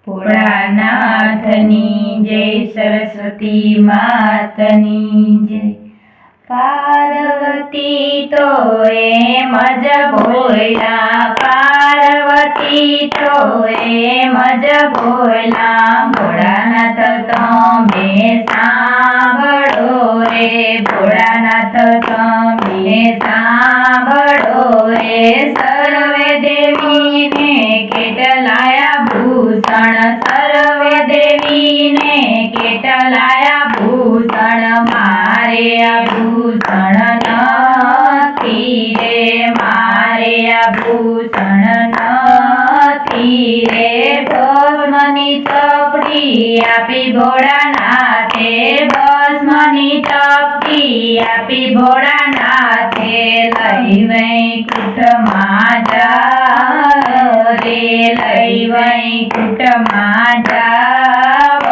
ભોળાનાથની જય, સરસ્વતી માતની જય। પાર્વતી તો એમ જ બોલ્યા, પાર્વતી તો એમ જ બોલ્યા, ભોળાનાથ તમે સાંભળો રે, ભોળાનાથ તમે સાંભળો રે। સર્વે દેવીને કેટલાયા ભૂષણ, સર્વે દેવીને કેટલાયા ભૂષણ, મારે આભૂષણ નથી રે, મારે આભૂષણ નથી રે। ભસ્મની ચપટી આપી ભોળાનાથે, ભસ્મની ચપટી આપી ભોળાનાથે, લઈ વૈકુંઠમાં જાવ રે, લઈ વૈકુંઠમાં જાવ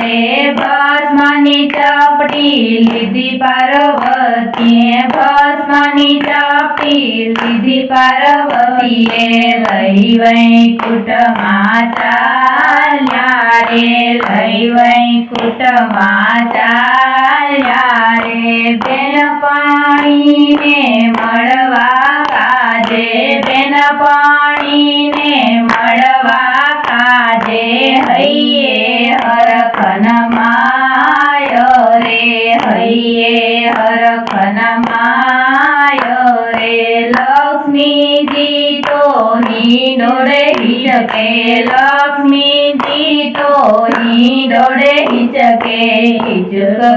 રે। ભસ્મની ચપટી લીધી પાર્વતીએ, ભસ્મની ચપટી લીધી પાર્વતીએ, લઈ વૈકુંઠમાં ચાલ્યા રે, લઈ વૈકુંઠમાં ચાલ્યા રે। બેન પાણીને મળવા કાજે, બેન પાણીને મળવા કાજે, હૈયે હરખન માયો રે, હૈયે હરખન માયો રે। લક્ષ્મીજી તો હિંડોળે હિચકે, લક્ષ્મીજી તો હિંડોળે હિચકે, હિચક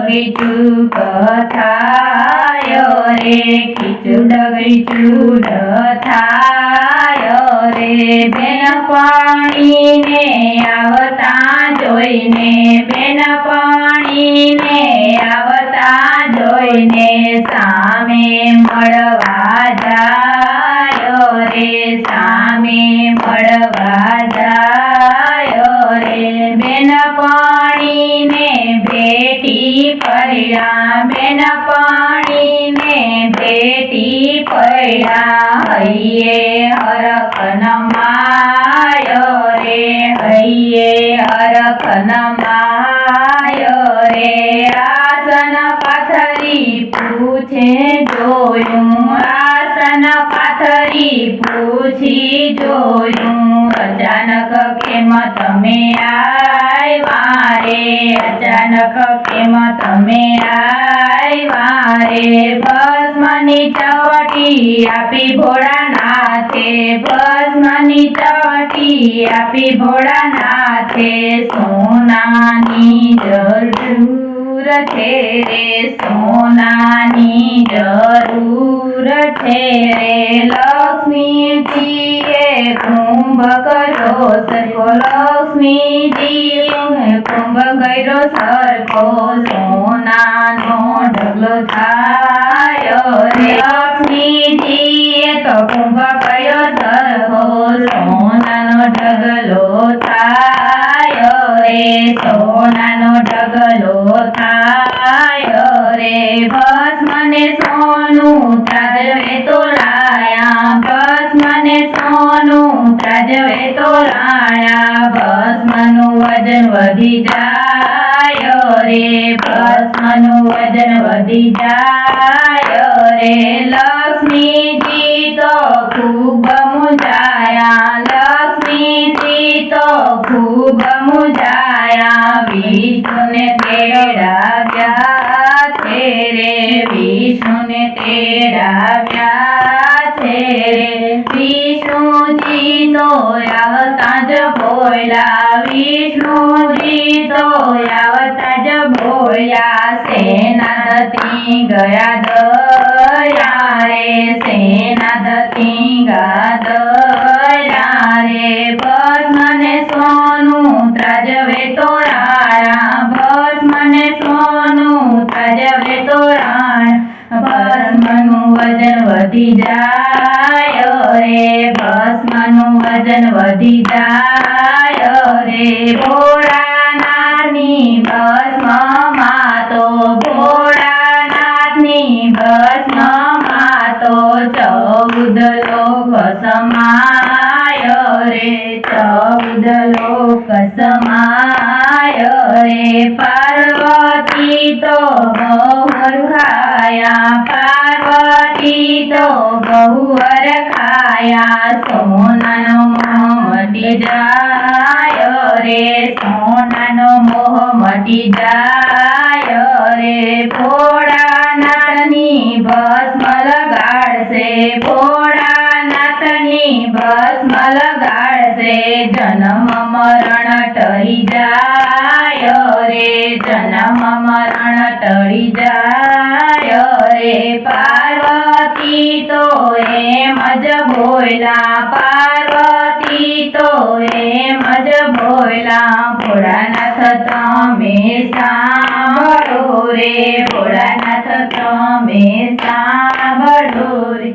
હિચુક થાયો રે, હિચુક હિચુક થાયો રે। બેન પાણીને આવતા જોઈને, બેન પાણીને આવતા જોઈને, સામે મળવા જાયો રે, સામે મળવા જાયો રે। બેન પાણીને ભેટી પડ્યા, બેન પાણીને ભેટી પડ્યા, હૈયે હરખન માયો રે, હૈયે હરખન માયો રે। આસન પાથરી પૂછે જોયું, આસન પાથરી પૂછી જોયું, અચાનક કેમ તમે આવ્યા રે, અચાનક કેમ તમે આવ્યા રે। ભસ્મની ચપટી આપી ભોળાનાથે, ભસ્મની ચપટી આપી ભોળાનાથે, સોનાની જરૂર છે રે, સોનાની જરૂર છે રે। લક્ષ્મીજીએ કુંભ કર્યો સરખો, લક્ષ્મીજીએ કુંભ કર્યો સરખો, સોનાનો ઢગલો થાયો રે। લક્ષ્મીજીએ તો કુંભ કર્યો સરખો, સોનાનો ઢગલો થાયો રે, સોનાનો ઢગલો થાયો રે। ભસ્મને સોનું ત્રાજવે તોલાયા, ભસ્મને સોનું ત્રાજવે તોલાયા, ભસ્મનું વજન વધી જાયો રે, ભસ્મનું વજન વધી જાયો રે। લક્ષ્મીજી તો ખૂબ મૂંઝાયા, લક્ષ્મીજી તો ખૂબ મૂંઝાયા, વિષ્ણુને તેડાવ્યા છે રે, વિષ્ણુને તેડાવ્યા છે રે। વિષ્ણુજી તો આવતા જ બોલ્યા, વિષ્ણુજી તો આવતા જ બોલ્યા, સેનાપતિ ગયા દયા રે, સેનાપતિ ગયા દયા રે। ભસ્મને સોનું ત્રાજવે તોલાયા, ભસ્મને સોનું ત્રાજવે તોલાયા, ભસ્મનું વજન વધી જાયો રે, ભસ્મનું વજન વધી જાયો રે। ભોળાનાથની ભસ્મમાં તો, ભોળાનાથની ભસ્મમાં તો 14 લોક સમાયો રે, 14 14 લોક સમાય રે પાર્વતી તો બહુ હરખાયા પાર્વતી તો બહુ હરખાયા સોનાનો મોહ મટી જાય રે સોનાનો મોહ મટી જાય રે ભોળાનાથની ભસ્મ લગાડશે ભોળાનાથની ભસ્મ લગાડશે જન્મ મરણ ટળી જાય રે જન્મ મરણ ટળી જાય રે પાર્વતી તો એમ જ બોલ્યા પાર્વતી તો એમ જ બોલ્યા ભોળાનાથ તમે સાંભળો રે ભોળાનાથ તમે સાંભળો રે